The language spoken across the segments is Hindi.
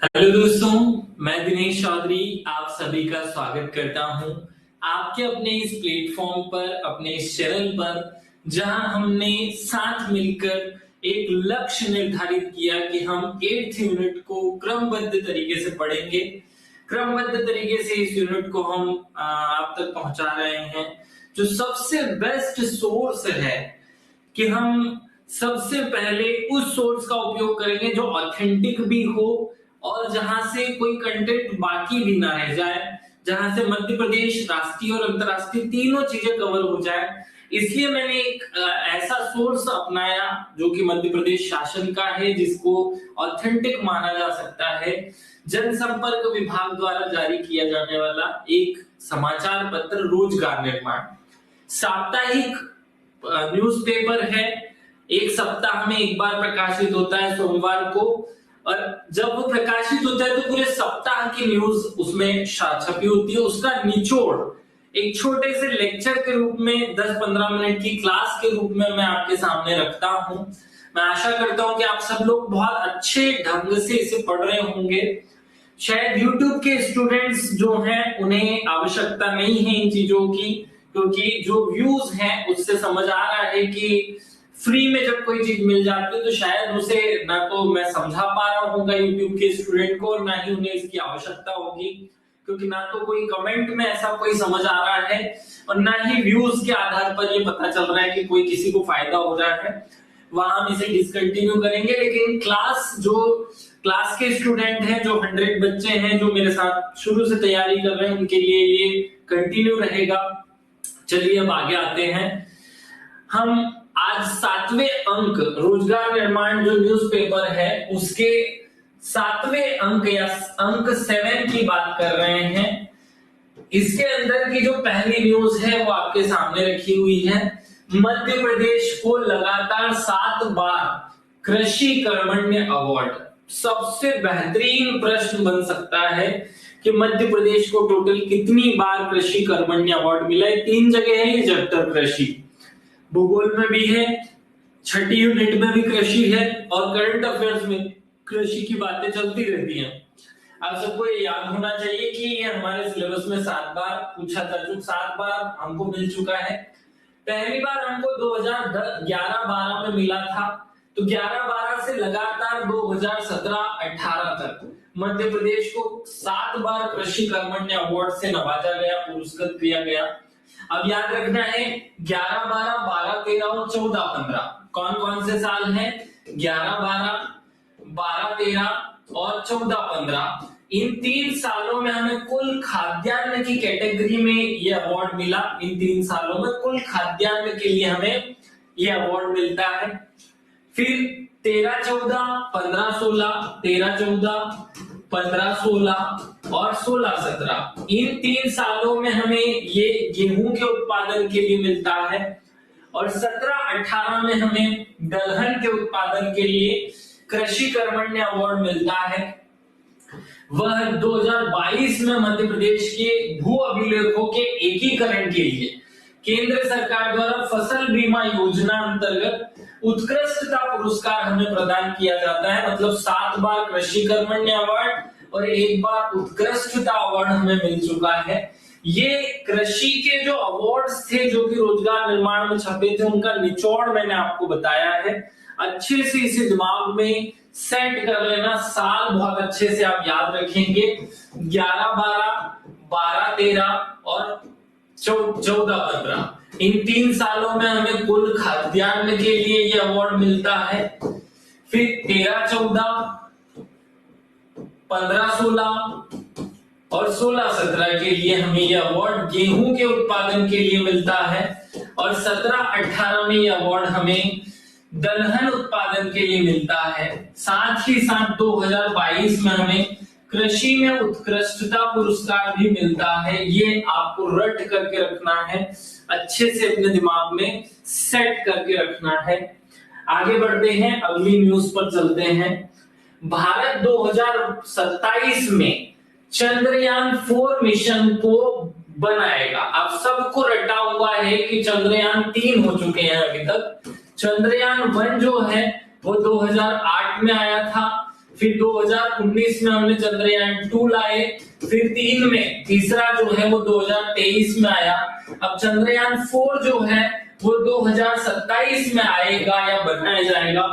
हेलो दोस्तों, मैं दिनेश चौधरी आप सभी का स्वागत करता हूं आपके अपने इस प्लेटफॉर्म पर, अपने इस चैनल पर, जहां हमने साथ मिलकर एक लक्ष्य निर्धारित किया कि हम 8th यूनिट को क्रमबद्ध तरीके से पढ़ेंगे। क्रमबद्ध तरीके से इस यूनिट को हम आप तक पहुंचा रहे हैं। जो सबसे बेस्ट सोर्स है कि हम सबसे पहले उस सोर्स का उपयोग करेंगे जो ऑथेंटिक भी हो और जहां से कोई कंटेंट बाकी भी ना रह जाए, जहां से मध्य प्रदेश राष्ट्रीय और अंतरराष्ट्रीय तीनों चीजें कवर हो जाए। इसलिए मैंने एक ऐसा सोर्स अपनाया जो कि मध्य प्रदेश शासन का है, जिसको ऑथेंटिक माना जा सकता है। जनसंपर्क विभाग द्वारा जारी किया जाने वाला एक समाचार पत्र रोजगार निर्माण साप्ताहिक न्यूज़पेपर है। एक सप्ताह में एक बार प्रकाशित होता है सोमवार को, और जब वो प्रकाशित होता है तो पूरे सप्ताह की न्यूज उसमें छपी होती है। उसका निचोड़ एक छोटे से लेक्चर के रूप में 10-15 मिनट की क्लास के रूप में मैं आपके सामने रखता हूं। मैं आशा करता हूं कि आप सब लोग बहुत अच्छे ढंग से इसे पढ़ रहे होंगे। शायद YouTube के स्टूडेंट्स जो हैं उन्हें आवश्यकता नहीं है इन चीजों की, क्योंकि जो व्यूज हैं उससे समझ आ रहा है कि फ्री में जब कोई चीज मिल जाती है तो शायद उसे ना तो मैं समझा पा रहा हूँ यूट्यूब के स्टूडेंट को, और ना ही उन्हें इसकी आवश्यकता होगी, क्योंकि ना तो कोई कमेंट में ऐसा कोई समझ आ रहा है और ना ही व्यूज के आधार पर ये पता चल रहा है कि कोई किसी को फायदा हो रहा है। वहां हम इसे डिसकंटिन्यू करेंगे, लेकिन क्लास के स्टूडेंट हैं, जो 100 बच्चे हैं जो मेरे साथ शुरू से तैयारी कर रहे हैं, उनके लिए ये कंटिन्यू रहेगा। चलिए अब आगे आते हैं। हम आज 7वें अंक रोजगार निर्माण जो न्यूज़पेपर है उसके 7वें अंक या अंक 7 की बात कर रहे हैं। इसके अंदर की जो पहली न्यूज है वो आपके सामने रखी हुई है। मध्य प्रदेश को लगातार 7 बार कृषि कर्मण्य अवार्ड। सबसे बेहतरीन प्रश्न बन सकता है कि मध्य प्रदेश को टोटल कितनी बार कृषि कर्मण्य अवार्ड मिला है। 3 जगह है ये जगतर कृषि, भूगोल में भी है, छठी यूनिट में भी कृषि है, और करंट अफेयर्स में कृषि की बातें चलती रहती हैं। आप सबको ये याद होना चाहिए कि ये हमारे सिलेबस में 7 बार पूछा जा चुका, 7 बार हमको मिल चुका है। पहली बार हमको 2011-12 में मिला था, तो 11-12 से लगातार 2017-18 तक मध्य प्रदेश को 7 बार कृषि कर्मण्य अवार्ड से नवाजा गया, पुरस्कृत किया गया। अब याद रखना है 11-12, 12-13 और 14-15 कौन कौन से साल हैं? 11-12, 12-13 और 14-15। इन 3 सालों में हमें कुल खाद्यान्न की कैटेगरी में ये अवार्ड मिला। इन 3 सालों में कुल खाद्यान्न के लिए हमें ये अवार्ड मिलता है। फिर 13-14, 15-16, 13-14, 15-16 और 16-17 इन 3 सालों में हमें ये गेहूं के उत्पादन के लिए मिलता है, और 17-18 में हमें दलहन के उत्पादन के लिए कृषि कर्मण्य अवार्ड मिलता है। वह 2022 में मध्य प्रदेश के भू अभिलेखों के एकीकरण के लिए केंद्र सरकार द्वारा फसल बीमा योजना अंतर्गत उत्कृष्टता पुरस्कार हमें प्रदान किया जाता है। मतलब 7 बार कृषि कर्मण्य अवार्ड और 1 बार उत्कृष्टता अवार्ड हमें मिल चुका है। ये कृषि के जो अवार्ड्स थे जो कि रोजगार निर्माण में छपे थे, उनका निचोड़ मैंने आपको बताया है। अच्छे से इसे दिमाग में सेट कर लेना, साल बहुत अच्छे से आप याद रखेंगे। 11-12, 12-13 और 14-15 इन 3 सालों में हमें कुल खाद्यान्न के लिए ये अवार्ड मिलता है। फिर 13-14, 15-16 और 16-17 के लिए हमें यह अवार्ड गेहूं के उत्पादन के लिए मिलता है, और 17-18 में यह अवार्ड हमें दलहन उत्पादन के लिए मिलता है। साथ ही साथ 2022 में हमें कृषि में उत्कृष्टता पुरस्कार भी मिलता है। ये आपको रट करके रखना है, अच्छे से अपने दिमाग में सेट करके रखना है। आगे बढ़ते हैं, अगली न्यूज पर चलते हैं। भारत 2027 में चंद्रयान 4 मिशन को बनाएगा। आप सबको रटा हुआ है कि चंद्रयान 3 हो चुके हैं अभी तक। चंद्रयान 1 जो है वो 2008 में आया था, फिर 2019 में हमने चंद्रयान 2 लाए, फिर 3 में तीसरा जो है वो 2023 में आया। अब चंद्रयान 4 जो है वो 2027 में आएगा या बनाया जाएगा।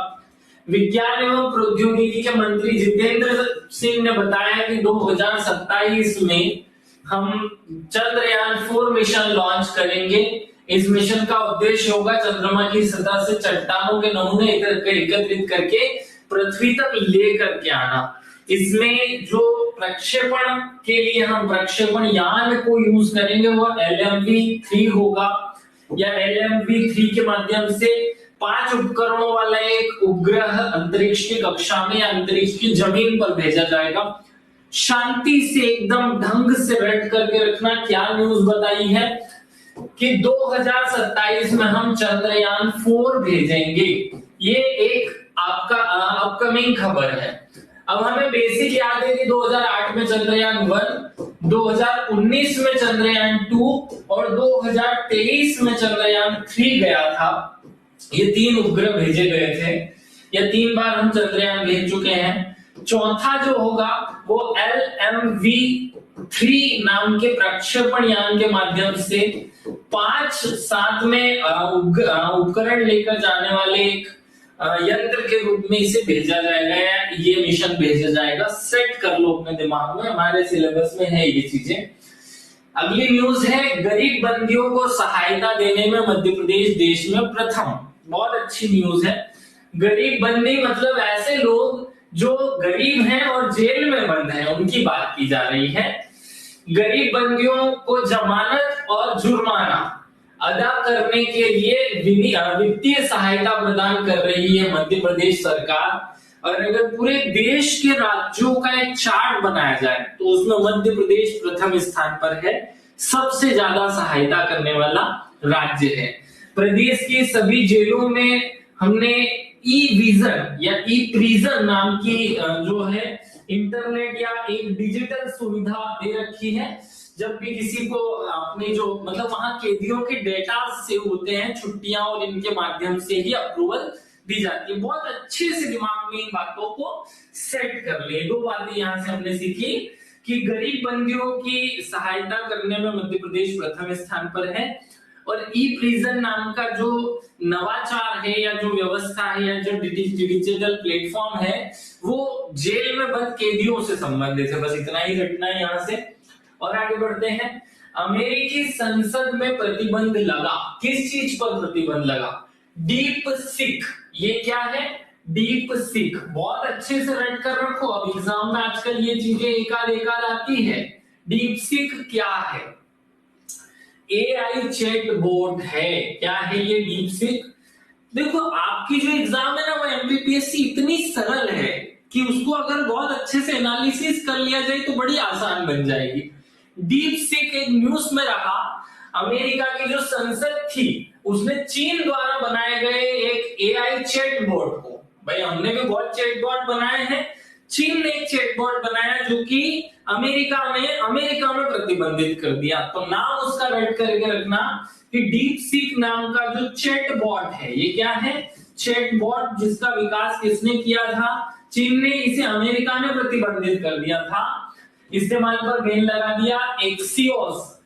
विज्ञान एवं प्रौद्योगिकी के मंत्री जितेंद्र सिंह ने बताया कि 2027 में हम चंद्रयान 4 मिशन लॉन्च करेंगे। इस मिशन का उद्देश्य होगा चंद्रमा की सतह से चट्टानों के नमूने एकत्रित करके पृथ्वी तक लेकर के आना। इसमें जो प्रक्षेपण के लिए हम प्रक्षेपण यान को यूज करेंगे वो LMV-3 होगा, या LMV-3 के माध्यम से 5 उपकरणों वाला एक उपग्रह अंतरिक्ष की कक्षा में या अंतरिक्ष की जमीन पर भेजा जाएगा। शांति से एकदम ढंग से बैठ करके रखना, क्या न्यूज बताई है कि 2027 में हम चंद्रयान 4 भेजेंगे। ये एक आपका अपकमिंग खबर है। अब हमें बेसिक याद है कि 2008 में चंद्रयान 1, 2019 में चंद्रयान 2 और 2023 में चंद्रयान 3 गया था। ये 3 उपग्रह भेजे गए थे, या 3 बार हम चंद्रयान भेज चुके हैं। चौथा जो होगा वो LMV-3 नाम के प्रक्षेपण यान के माध्यम से 5 साथ में उपकरण लेकर जाने वाले एक यंत्र के रूप में इसे भेजा जाएगा, या ये मिशन भेजा जाएगा। सेट कर लो अपने दिमाग में, हमारे सिलेबस में है ये चीजें। अगली न्यूज है, गरीब बंदियों को सहायता देने में मध्य प्रदेश देश में प्रथम। बहुत अच्छी न्यूज है। गरीब बंदी मतलब ऐसे लोग जो गरीब हैं और जेल में बंद हैं, उनकी बात की जा रही है। गरीब बंदियों को जमानत और जुर्माना अदा करने के लिए वित्तीय सहायता प्रदान कर रही है मध्य प्रदेश सरकार। और अगर पूरे देश के राज्यों का एक चार्ट बनाया जाए तो उसमें मध्य प्रदेश प्रथम स्थान पर है, सबसे ज्यादा सहायता करने वाला राज्य है। प्रदेश की सभी जेलों में हमने ई-विजन या ई-प्रिजन नाम की जो है इंटरनेट या एक डिजिटल सुविधा दे रखी है। जब भी किसी को अपने जो मतलब वहां कैदियों के डेटा सेव होते हैं, छुट्टियां और इनके माध्यम से ही अप्रूवल दी जाती है। बहुत अच्छे से दिमाग में इन बातों को सेट कर ले। 2 बातें यहां से हमने सीखी कि गरीब बंदियों की सहायता करने में मध्य प्रदेश प्रथम स्थान पर है, और ई प्रिजन नाम का जो नवाचार है या जो व्यवस्था है या जो डिजिटल प्लेटफॉर्म है वो जेल में बंद कैदियों से संबंधित है। बस इतना ही घटना है यहाँ से। और आगे बढ़ते हैं। अमेरिकी संसद में प्रतिबंध लगा। किस चीज पर प्रतिबंध लगा? Deep seek. ये क्या है? Deep seek. बहुत अच्छे से रेड कर रखो, अब एग्जाम में आजकल ये चीजें एकाध आती है। डीप सीक क्या है? AI चैट बोट है। क्या है ये डीप सीक? देखो आपकी जो एग्जाम है ना वो MPPSC इतनी सरल है कि उसको अगर बहुत अच्छे से एनालिसिस कर लिया जाए तो बड़ी आसान बन जाएगी। डीप सीक एक न्यूज में रहा। अमेरिका की जो संसद थी उसने चीन द्वारा बनाए गए एक AI चैट बोट को, भाई हमने भी बहुत चैट बोट बनाए हैं, चीन ने एक चैट बोट बनाया जो कि अमेरिका में प्रतिबंधित कर दिया। तो नाम उसका रेड करके रखना कि डीप सीक नाम का जो चैट बॉट है, ये क्या है? चैट बॉट, जिसका विकास किसने किया था? चीन ने। इसे अमेरिका ने प्रतिबंधित कर दिया था। इस्तेमाल पर बैन लगा दिया। एक्सियोस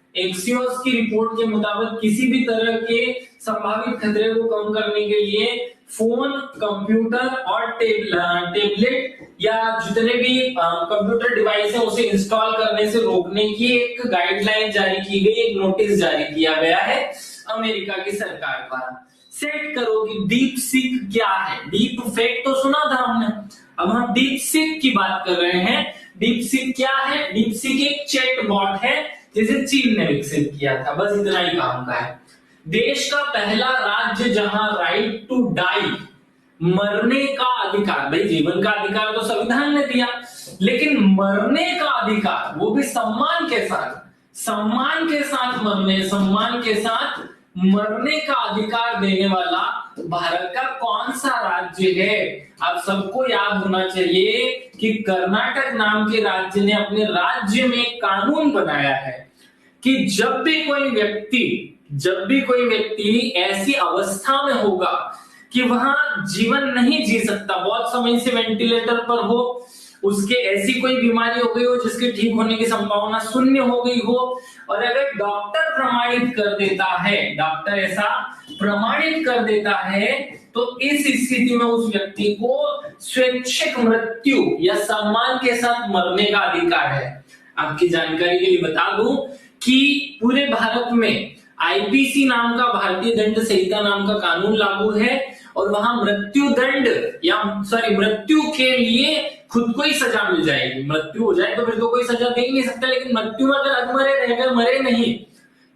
की रिपोर्ट के मुताबिक किसी भी तरह के संभावित खतरे को कम करने के लिए फोन, कंप्यूटर और टेबलेट या जितने भी कंप्यूटर डिवाइस है उसे इंस्टॉल करने से रोकने की एक गाइडलाइन जारी की गई, एक नोटिस जारी किया गया है अमेरिका की सरकार द्वारा। सेट करो कि डीप सीक क्या है। डीप फेक तो सुना था हमने, अब हम डीप सीक की बात कर रहे हैं। डीप सीक क्या है? डीप सीक एक चैट बॉट है जिसे चीन ने विकसित किया था। बस इतना ही काम का है। देश का पहला राज्य जहां राइट टू डाई, मरने का अधिकार, भाई जीवन का अधिकार तो संविधान ने दिया, लेकिन मरने का अधिकार वो भी सम्मान के साथ मरने, सम्मान के साथ मरने का अधिकार देने वाला भारत का कौन सा राज्य है? आप सबको याद होना चाहिए कि कर्नाटक नाम के राज्य ने अपने राज्य में एक कानून बनाया है कि जब भी कोई व्यक्ति ऐसी अवस्था में होगा कि वहां जीवन नहीं जी सकता, बहुत समय से वेंटिलेटर पर हो, उसके ऐसी कोई बीमारी हो गई हो जिसके ठीक होने की संभावना शून्य हो गई हो, और अगर डॉक्टर प्रमाणित कर देता है, डॉक्टर ऐसा प्रमाणित कर देता है, तो इस स्थिति में उस व्यक्ति को स्वैच्छिक मृत्यु या सम्मान के साथ मरने का अधिकार है। आपकी जानकारी के लिए बता दूं कि पूरे भारत में आईपीसी नाम का, भारतीय दंड संहिता नाम का कानून लागू है, और वहां मृत्यु दंड या मृत्यु के लिए खुद को ही सजा मिल जाएगी। मृत्यु हो जाए तो फिर तो कोई सजा दे ही नहीं सकता, लेकिन मृत्यु में अगर अधमरे रह गए, मरे नहीं,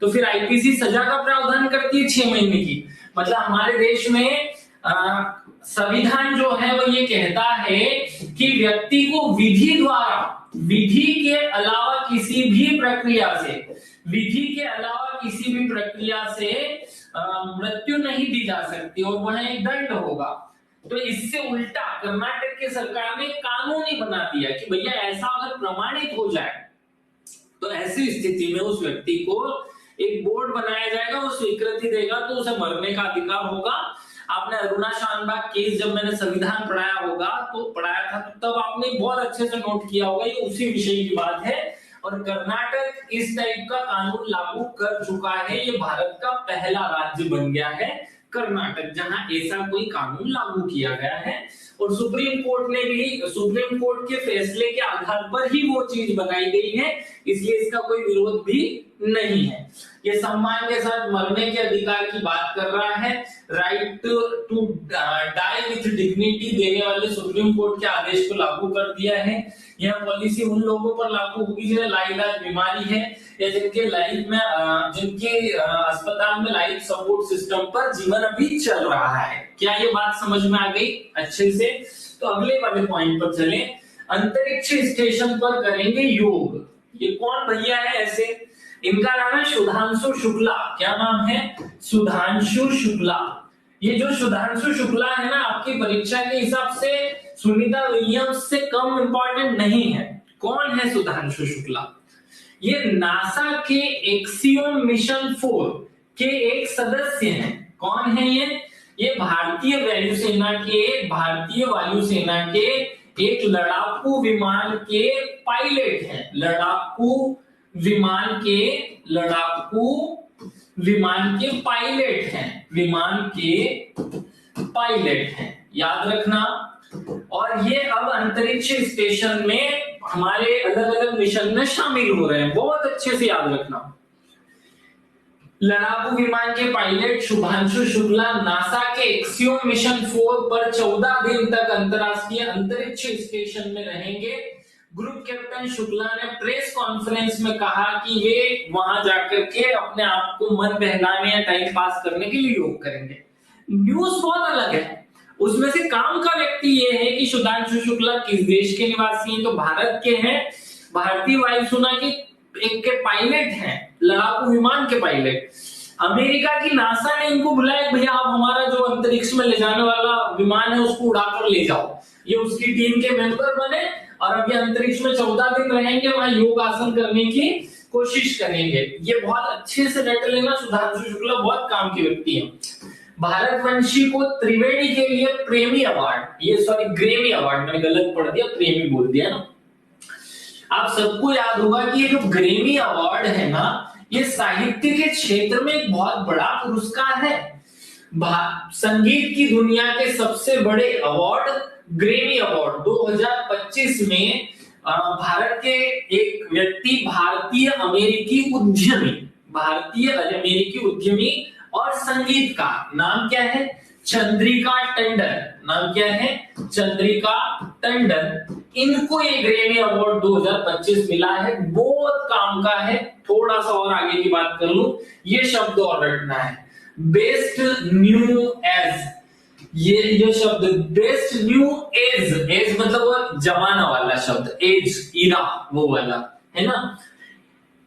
तो फिर आईपीसी सजा का प्रावधान करती है 6 महीने की। मतलब हमारे देश में संविधान जो है वो ये कहता है कि व्यक्ति को विधि द्वारा, विधि के अलावा किसी भी प्रक्रिया से, विधि के अलावा किसी भी प्रक्रिया से मृत्यु नहीं दी जा सकती, और वह एक दंड होगा। तो इससे उल्टा कर्नाटक की सरकार ने कानून ही बना दिया कि भैया ऐसा अगर प्रमाणित हो जाए तो ऐसी स्थिति में उस व्यक्ति को एक बोर्ड बनाया जाएगा, वो स्वीकृति देगा तो उसे मरने का अधिकार होगा। आपने अरुणा शानबाग केस जब मैंने संविधान पढ़ाया होगा, तो पढ़ाया था तब आपने बहुत अच्छे से नोट किया होगा, ये उसी विषय की बात है। और कर्नाटक इस टाइप का कानून लागू कर चुका है, ये भारत का पहला राज्य बन गया है कर्नाटक जहां ऐसा कोई कानून लागू किया गया है। और सुप्रीम कोर्ट ने भी, सुप्रीम कोर्ट के फैसले के आधार पर ही वो चीज बनाई गई है, इसलिए इसका कोई विरोध भी नहीं है। ये सम्मान के साथ मरने के अधिकार की बात कर रहा है, right to die with dignity देने वाले सुप्रीम कोर्ट के आदेश को लागू कर दिया है। यह पॉलिसी उन लोगों पर लागू होगी जिन्हें लाइलाज बीमारी है या जिनके लाइफ में, जिनके अस्पताल में लाइफ सपोर्ट सिस्टम पर जीवन अभी चल रहा है। क्या ये बात समझ में आ गई अच्छे से? तो अगले वाले पॉइंट पर चले। अंतरिक्ष स्टेशन पर करेंगे योग। ये कौन भैया है ऐसे? इनका नाम है सुधांशु शुक्ला। क्या नाम है? सुधांशु शुक्ला। ये जो सुधांशु शुक्ला है ना, आपकी परीक्षा के हिसाब से सुनीता विलियम्स से कम इंपॉर्टेंट नहीं है। कौन है सुधांशु शुक्ला? ये नासा के एक्सियोम मिशन 4 के एक सदस्य हैं। कौन है ये? ये भारतीय वायुसेना के एक लड़ाकू विमान के पायलट हैं। लड़ाकू विमान के पायलट हैं। विमान के पायलट हैं, याद रखना। और ये अब अंतरिक्ष स्टेशन में हमारे अलग अलग मिशन में शामिल हो रहे हैं, बहुत अच्छे से याद रखना। लड़ाकू विमान के पायलट शुभांशु शुक्ला नासा के एक्सियोम मिशन 4 पर 14 दिन तक अंतरराष्ट्रीय अंतरिक्ष स्टेशन में रहेंगे। ग्रुप कैप्टन शुक्ला ने प्रेस कॉन्फ्रेंस में कहा कि वे वहां जाकर के अपने आप को मन बहलाने या टाइम पास करने के लिए योग करेंगे। न्यूज बहुत अलग है, उसमें से काम का व्यक्ति ये है कि सुधांशु शुक्ला किस देश के निवासी हैं, तो भारत के हैं। भारतीय वायुसेना के एक के पायलट हैं, लड़ाकू विमान के पायलट। अमेरिका की नासा ने इनको बुलाया, भैया आप हमारा जो अंतरिक्ष में ले जाने वाला विमान है उसको उड़ाकर ले जाओ। ये उसकी टीम के मेंबर बने और अभी अंतरिक्ष में 14 दिन रहेंगे, वहां योग आसन करने की कोशिश करेंगे। ये बहुत अच्छे से रट लेना, सुधांशु शुक्ला बहुत काम के व्यक्ति हैं। भारतवंशी को त्रिवेणी के लिए प्रेमी अवार्ड, ग्रेमी अवार्ड, मैंने गलत पढ़ दिया, प्रेमी बोल दिया ना। आप सबको याद होगा कि ये जो ग्रेमी अवार्ड है ना, ये साहित्य के क्षेत्र में एक बहुत बड़ा पुरस्कार है। संगीत की दुनिया के सबसे बड़े अवार्ड ग्रेमी अवार्ड 2025 में भारत के एक व्यक्ति, भारतीय अमेरिकी उद्यमी और संगीतकार, नाम क्या है? चंद्रिका टंडन। नाम क्या है? चंद्रिका टंडन। इनको ये ग्रेमी अवार्ड 2025 मिला है, बहुत काम का है। थोड़ा सा और आगे की बात कर लूं, ये शब्द और रटना है, बेस्ट न्यू एज। ये शब्द बेस्ट न्यू एज मतलब वो जमाना वाला शब्द, एज इरा वो वाला है ना।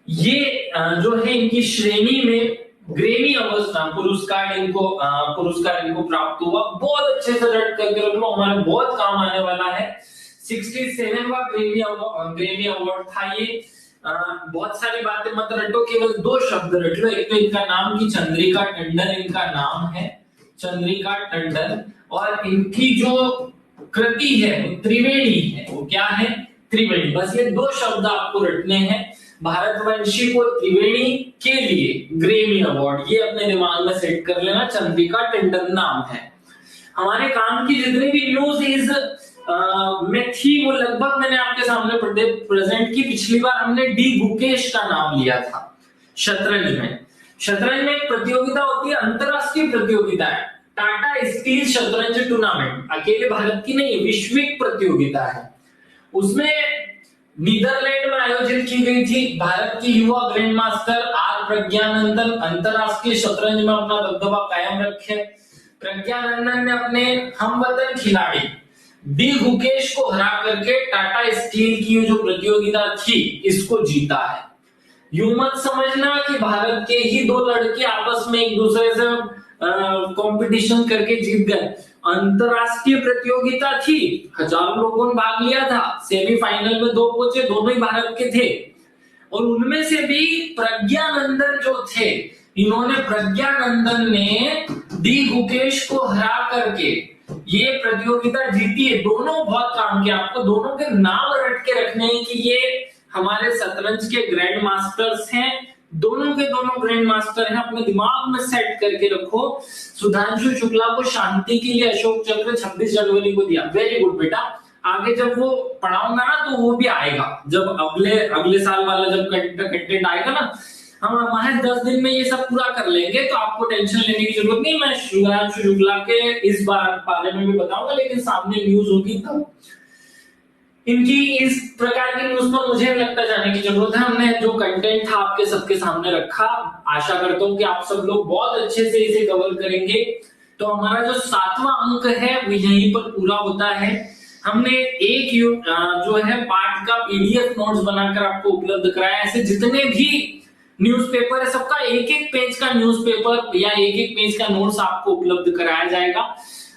ये जो है इनकी श्रेणी में ग्रेमी अवार्ड पुरस्कार इनको प्राप्त हुआ। बहुत अच्छे से रट करके रख लो, हमारे बहुत काम आने वाला है। 67वां ग्रेमी अवार्ड था ये। बहुत सारी बातें मत रटो, केवल 2 शब्द रट लो। एक तो इनका नाम की चंद्रिका टंडन इनका नाम है, चंद्रिका टंडन, और इनकी जो कृति है वो त्रिवेणी है। वो क्या है? त्रिवेणी। बस ये दो शब्द आपको रटने हैं। भारतवंशी को त्रिवेणी के लिए ग्रेमी अवार्ड, ये अपने दिमाग में सेट कर लेना। चंद्रिका टंडन नाम है। हमारे काम की जितनी भी न्यूज इज में थी वो लगभग मैंने आपके सामने प्रेजेंट की। पिछली बार हमने डी गुकेश का नाम लिया था शतरंज में। शतरंज में एक प्रतियोगिता होती है, अंतरराष्ट्रीय प्रतियोगिता है, टाटा स्टील शतरंज टूर्नामेंट। अकेले भारत की नहीं, विश्विक प्रतियोगिता है। उसमें नीदरलैंड में आयोजित की गई थी। भारत की युवा ग्रैंड मास्टर आर प्रज्ञानंदन अंतरराष्ट्रीय शतरंज में अपना दबदबा कायम रखे। प्रज्ञानंदन ने अपने हमवतन खिलाड़ी डी गुकेश को हरा करके टाटा स्टील की जो प्रतियोगिता थी इसको जीता है। यूं मत समझना कि भारत के ही दो लड़के आपस में एक दूसरे से कंपटीशन करके जीत गए। अंतरराष्ट्रीय प्रतियोगिता थी, हजारों लोगों ने भाग लिया था। सेमीफाइनल में दो पहुंचे, दोनों ही भारत के थे। और उनमें से भी प्रज्ञानंदन जो थे, प्रज्ञानंदन ने डी गुकेश को हरा करके ये प्रतियोगिता जीती है। दोनों बहुत काम किया। आपको दोनों के नाम रट के रखने हैं कि ये हमारे शतरंज के ग्रैंड मास्टर्स हैं। दोनों के दोनों ग्रैंड मास्टर हैं, अपने दिमाग में सेट करके रखो। सुधांशु शुक्ला को शांति के लिए अशोक चक्र 26 जनवरी को दिया। वेरी गुड बेटा। आगे जब वो पढ़ाऊंगा ना तो वो भी आएगा, जब अगले साल वाला जब कंटेंट आएगा ना, हम महज 10 दिन में ये सब पूरा कर लेंगे, तो आपको टेंशन लेने की जरूरत नहीं। मैं सुधांशु शुक्ला के इस बारे में भी बताऊंगा, लेकिन सामने न्यूज होगी तब। इनकी इस प्रकार की न्यूज पर मुझे लगता जाने की जरूरत है। हमने जो कंटेंट था आपके सबके सामने रखा। आशा करता हूं कि आप सब लोग बहुत अच्छे से इसे कवर करेंगे। तो हमारा जो 7वां अंक है वो यहीं पर पूरा होता है। हमने एक जो है पाठ का पीडीएफ नोट्स बनाकर आपको उपलब्ध कराया। ऐसे जितने भी न्यूज़पेपर है सबका एक एक पेज का न्यूज़पेपर या एक एक पेज का नोट्स आपको उपलब्ध कराया जाएगा।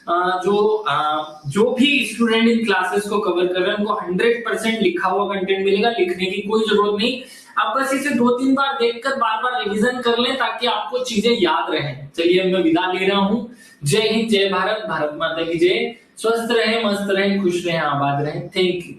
जो भी स्टूडेंट इन क्लासेस को कवर कर रहे हैं उनको 100% लिखा हुआ कंटेंट मिलेगा। लिखने की कोई जरूरत नहीं। आप बस इसे 2-3 बार देखकर बार बार रिवीजन कर लें ताकि आपको चीजें याद रहें। चलिए मैं विदा ले रहा हूं। जय हिंद, जय भारत, भारत माता की जय। स्वस्थ रहे, मस्त रहे, खुश रहे, आबाद रहे। Thank you.